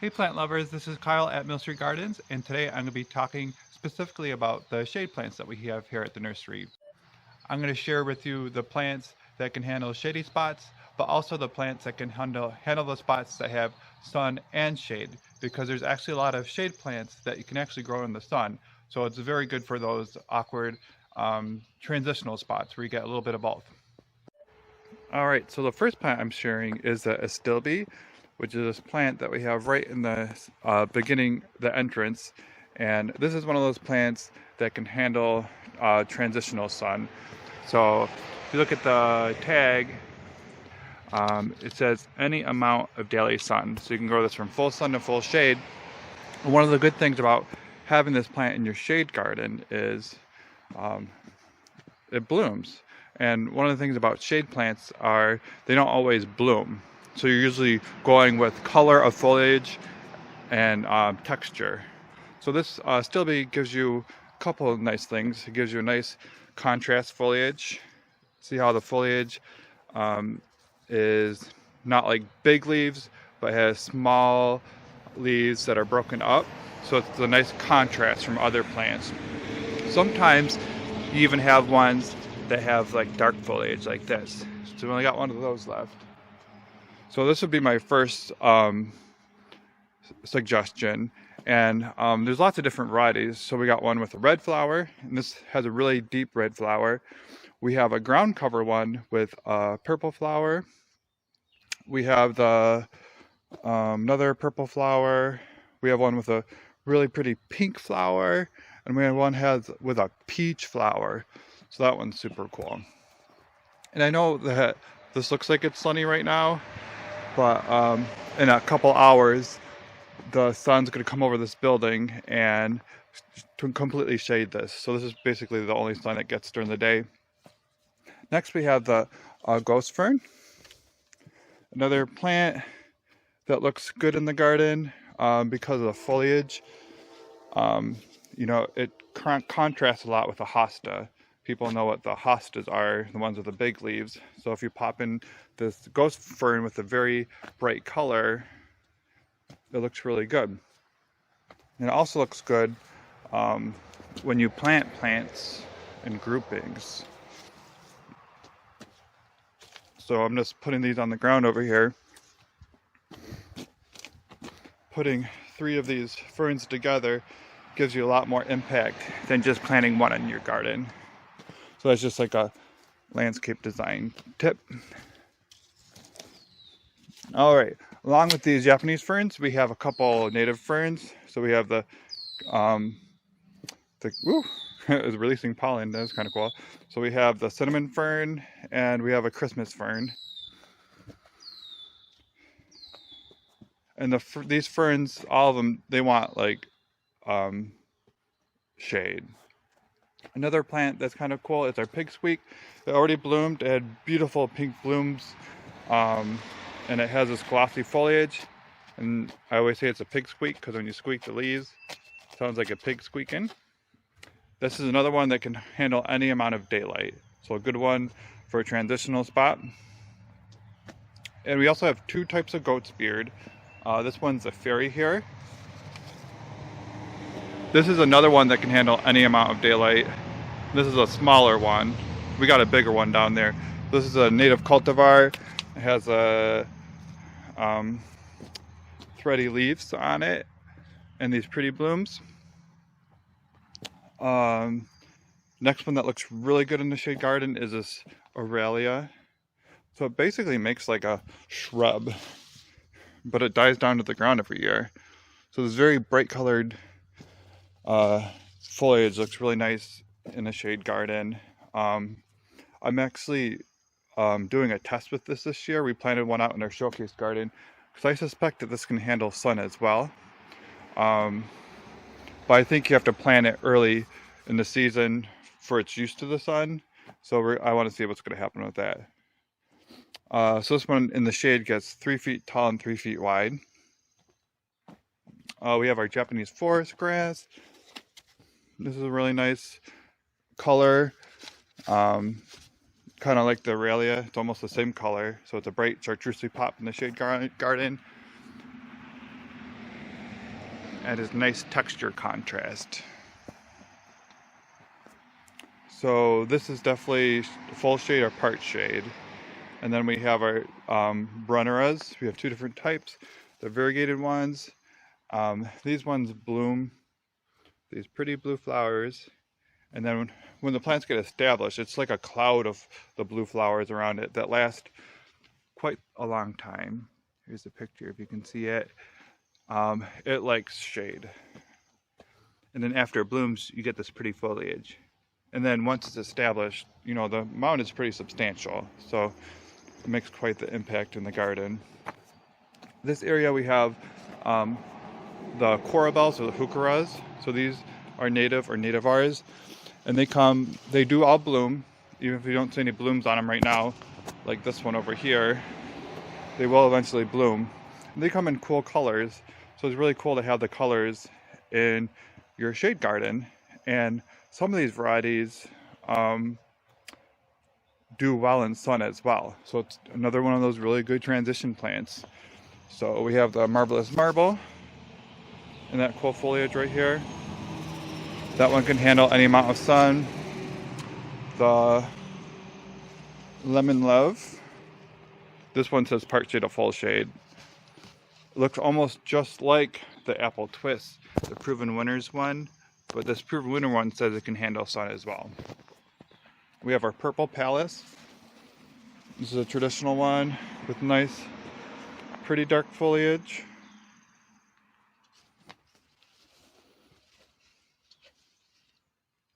Hey plant lovers, this is Kyle at Mill Street Gardens, and today I'm going to be talking specifically about the shade plants that we have here at the nursery. I'm going to share with you the plants that can handle shady spots, but also the plants that can handle the spots that have sun and shade, because there's actually a lot of shade plants that you can actually grow in the sun. So it's very good for those awkward transitional spots where you get a little bit of both. All right, so the first plant I'm sharing is the astilbe, which is this plant that we have right in the beginning, the entrance. And this is one of those plants that can handle transitional sun. So if you look at the tag, it says any amount of daily sun. So you can grow this from full sun to full shade. And one of the good things about having this plant in your shade garden is it blooms. And one of the things about shade plants are they don't always bloom. So you're usually going with color of foliage and texture. So this stilbe gives you a couple of nice things. It gives you a nice contrast foliage. See how the foliage is not like big leaves, but has small leaves that are broken up. So it's a nice contrast from other plants. Sometimes you even have ones that have like dark foliage like this. So we only got one of those left. So this would be my first suggestion. And there's lots of different varieties. So we got one with a red flower, and this has a really deep red flower. We have a ground cover one with a purple flower. We have the another purple flower. We have one with a really pretty pink flower, and we have one with a peach flower. So that one's super cool. And I know that this looks like it's sunny right now, but in a couple hours, the sun's going to come over this building and to completely shade this. So this is basically the only sun it gets during the day. Next we have the ghost fern. Another plant that looks good in the garden because of the foliage. You know, it contrasts a lot with the hosta. People know what the hostas are, the ones with the big leaves. So if you pop in this ghost fern with a very bright color, it looks really good. And it also looks good when you plant plants in groupings. So I'm just putting these on the ground over here. Putting 3 of these ferns together gives you a lot more impact than just planting one in your garden. So that's just like a landscape design tip. All right, along with these Japanese ferns, we have a couple native ferns. So we have the woo, it was releasing pollen. That was kind of cool. So we have the cinnamon fern and we have a Christmas fern. And these ferns, all of them, they want like shade. Another plant that's kind of cool is our pig squeak. It already bloomed. It had beautiful pink blooms, and it has this glossy foliage. And I always say it's a pig squeak because when you squeak the leaves, it sounds like a pig squeaking. This is another one that can handle any amount of daylight. So a good one for a transitional spot. And we also have 2 types of goat's beard. This one's a fairy hair. This is another one that can handle any amount of daylight. This is a smaller one. We got a bigger one down there. This is a native cultivar. It has a thready leaves on it and these pretty blooms. Next one that looks really good in the shade garden is this Aurelia. So it basically makes like a shrub, but it dies down to the ground every year. So this very bright colored foliage looks really nice in a shade garden. I'm actually doing a test with this year. We planted one out in our showcase garden because I suspect that this can handle sun as well. But I think you have to plant it early in the season for its use to the sun. So I want to see what's going to happen with that. So this one in the shade gets 3 feet tall and 3 feet wide. We have our Japanese forest grass. This is a really nice color, kind of like the Aurelia. It's almost the same color, so it's a bright chartreuse pop in the shade garden. and its nice texture contrast. So this is definitely full shade or part shade. And then we have our Brenneras. We have two different types. The variegated ones. These ones bloom these pretty blue flowers. And then when the plants get established, it's like a cloud of the blue flowers around it that last quite a long time. Here's a picture if you can see it. It likes shade. And then after it blooms, you get this pretty foliage. And then once it's established, you know, the mound is pretty substantial. So it makes quite the impact in the garden. This area we have the corabels or the heucheras. So these are native or nativars. And they do all bloom, even if you don't see any blooms on them right now, like this one over here, they will eventually bloom. And they come in cool colors, so it's really cool to have the colors in your shade garden. And some of these varieties do well in sun as well. So it's another one of those really good transition plants. So we have the Marvelous Marble, and that cool foliage right here. That one can handle any amount of sun. The Lemon Love. This one says part shade or full shade. It looks almost just like the Apple Twist, the Proven Winners one, but this Proven Winner one says it can handle sun as well. We have our Purple Palace. This is a traditional one with nice, pretty dark foliage.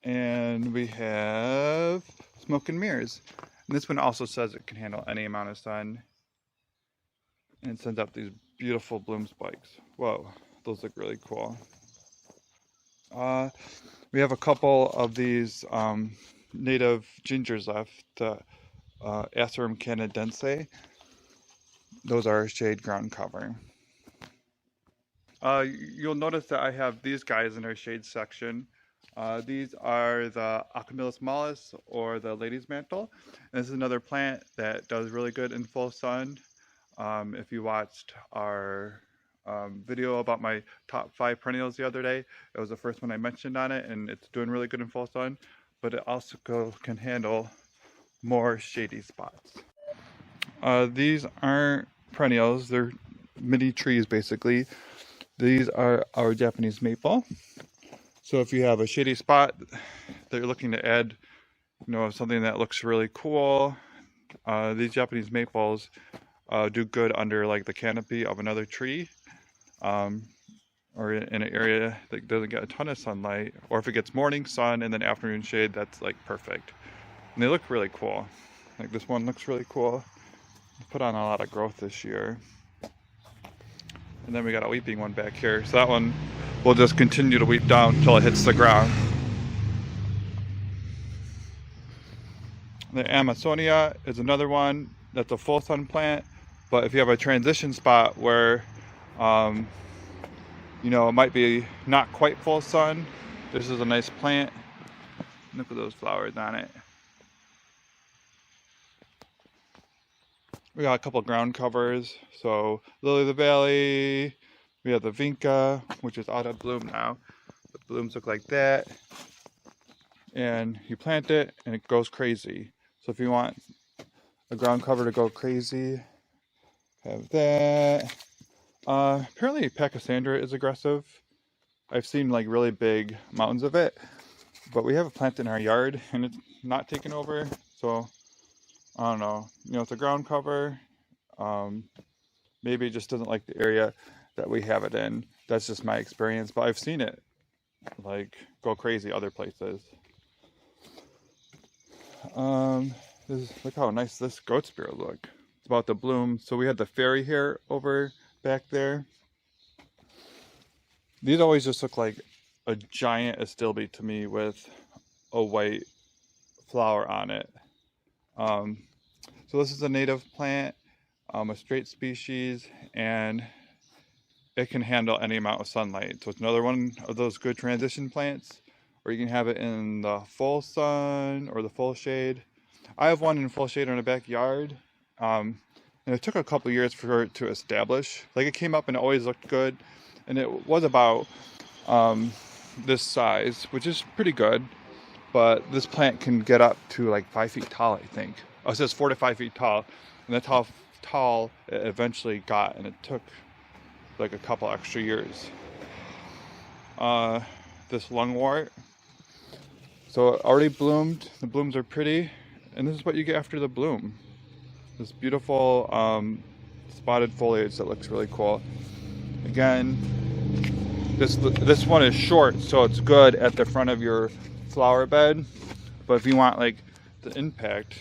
And we have Smoke and Mirrors. And this one also says it can handle any amount of sun. And it sends out these beautiful bloom spikes. Whoa, those look really cool. We have a couple of these native gingers left, the Asarum canadense. Those are shade ground cover. You'll notice that I have these guys in our shade section. These are the Acamillus mollis, or the lady's mantle. And this is another plant that does really good in full sun. If you watched our video about my top 5 perennials the other day, it was the first one I mentioned on it, and it's doing really good in full sun, but it also can handle more shady spots. These aren't perennials, they're mini trees basically. These are our Japanese maple. So if you have a shady spot that you're looking to add, you know, something that looks really cool, these Japanese maples do good under like the canopy of another tree, or in an area that doesn't get a ton of sunlight, or if it gets morning sun and then afternoon shade, that's like perfect. And they look really cool. Like this one looks really cool. Put on a lot of growth this year. And then we got a weeping one back here. So that one will just continue to weep down until it hits the ground. The Amazonia is another one that's a full sun plant. But if you have a transition spot where, you know, it might be not quite full sun, this is a nice plant. Look at those flowers on it. We got a couple ground covers. So Lily of the Valley, we have the Vinca, which is out of bloom now. The blooms look like that. And you plant it and it goes crazy. So if you want a ground cover to go crazy, have that. Apparently Pachysandra is aggressive. I've seen like really big mountains of it, but we have a plant in our yard and it's not taken over. So I don't know, you know, it's a ground cover. Maybe it just doesn't like the area that we have it in. That's just my experience, but I've seen it like go crazy other places. Look how nice this goat spear look. It's about to bloom. So we had the fairy hair over back there. These always just look like a giant astilbe to me with a white flower on it. So this is a native plant, a straight species, and it can handle any amount of sunlight. So it's another one of those good transition plants, or you can have it in the full sun or the full shade. I have one in full shade in the backyard, and it took a couple years for it to establish. Like it came up and it always looked good, and it was about this size, which is pretty good. But this plant can get up to like 5 feet tall, I think. Oh, it says 4 to 5 feet tall, and that's how tall it eventually got, and it took like a couple extra years. This lungwort, so it already bloomed. The blooms are pretty, and this is what you get after the bloom. This beautiful spotted foliage that looks really cool. Again, this one is short, so it's good at the front of your flower bed. But if you want like the impact,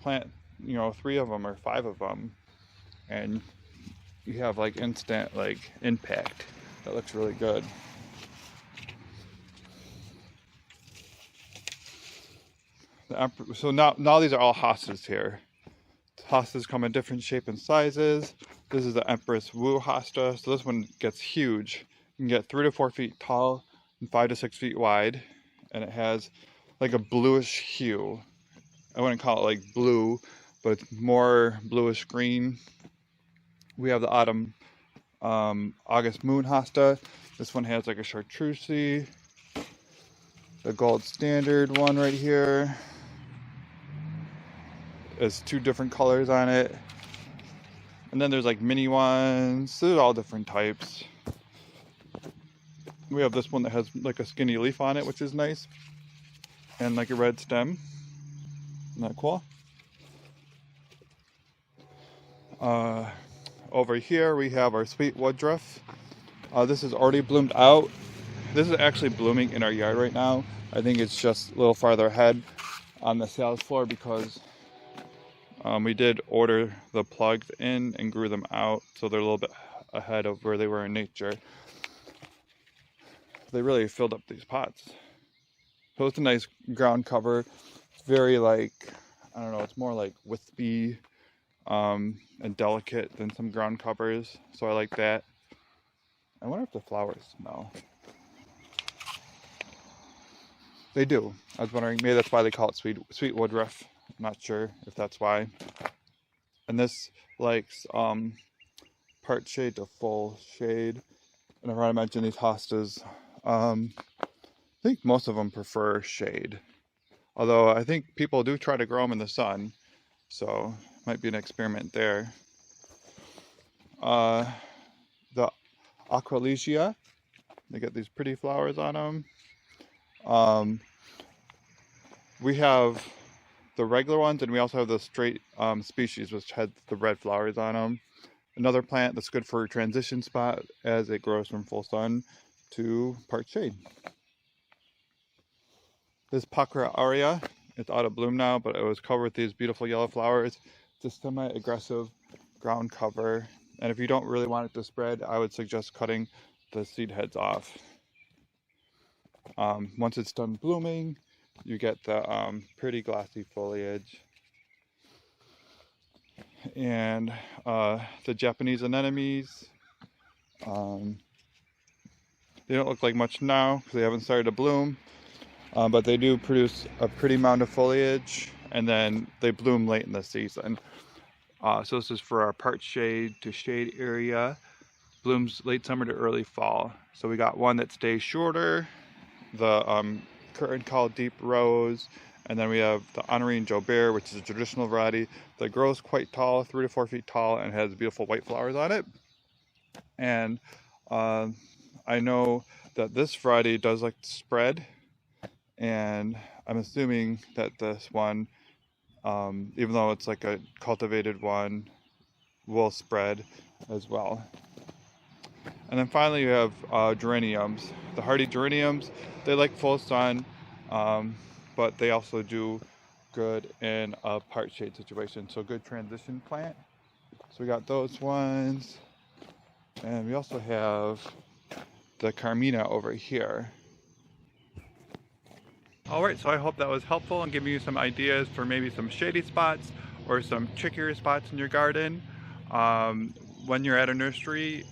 plant 3 of them or 5 of them, and you have like instant like impact. That looks really good. So now these are all hostas here. Hostas come in different shape and sizes. This is the Empress Wu hosta. So this one gets huge. You can get 3 to 4 feet tall and 5 to 6 feet wide, and it has like a bluish hue. I wouldn't call it like blue, but it's more bluish green. We have the autumn August moon hosta. This one has like a chartreuse. The gold standard one right here is 2 different colors on it. And then there's like mini ones. There's all different types. We have this one that has like a skinny leaf on it, which is nice. And like a red stem. Isn't that cool? Over here we have our sweet woodruff. This is already bloomed out. This is actually blooming in our yard right now. I think it's just a little farther ahead on the sales floor because we did order the plugs in and grew them out, so they're a little bit ahead of where they were in nature. They really filled up these pots. So it's a nice ground cover. Very like, I don't know, it's more like wispy and delicate than some ground covers, so I like that. I wonder if the flowers smell. They do. I was wondering, maybe that's why they call it sweet woodruff. I'm not sure if that's why. And this likes part shade to full shade. And if I mention these hostas, I think most of them prefer shade. Although I think people do try to grow them in the sun, so might be an experiment there. The Aqualegia, they get these pretty flowers on them. We have the regular ones, and we also have the straight species, which had the red flowers on them. Another plant that's good for a transition spot as it grows from full sun to part shade. This Pakra aurea, it's out of bloom now, but it was covered with these beautiful yellow flowers. It's a semi-aggressive ground cover, and if you don't really want it to spread, I would suggest cutting the seed heads off. Once it's done blooming, you get the pretty glossy foliage. And the Japanese anemones, they don't look like much now because they haven't started to bloom, but they do produce a pretty amount of foliage, and then they bloom late in the season. So this is for our part shade to shade area. Blooms late summer to early fall. So we got one that stays shorter, the curtain call deep rose, and then we have the Honorine Jobert, which is a traditional variety that grows quite tall, 3 to 4 feet tall, and has beautiful white flowers on it. And I know that this variety does like to spread, and I'm assuming that this one, even though it's like a cultivated one, will spread as well. And then finally you have geraniums. The hardy geraniums, they like full sun, but they also do good in a part shade situation. So good transition plant. So we got those ones. And we also have the Carmina over here. Alright, so I hope that was helpful and giving you some ideas for maybe some shady spots or some trickier spots in your garden. When you're at a nursery,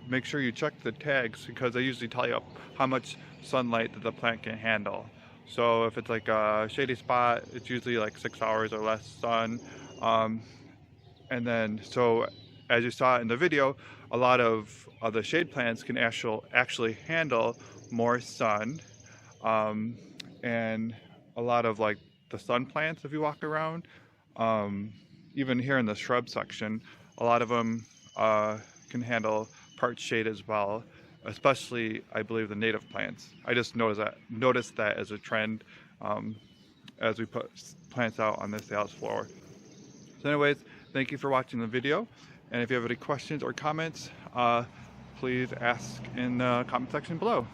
make sure you check the tags because they usually tell you how much sunlight that the plant can handle. So if it's like a shady spot, it's usually like 6 hours or less sun. And then so as you saw in the video, a lot of the shade plants can actually handle more sun, and a lot of like the sun plants, if you walk around, even here in the shrub section, a lot of them can handle part shade as well, especially I believe the native plants. I just noticed that as a trend as we put plants out on the sales floor. So anyways, thank you for watching the video, and if you have any questions or comments, please ask in the comment section below.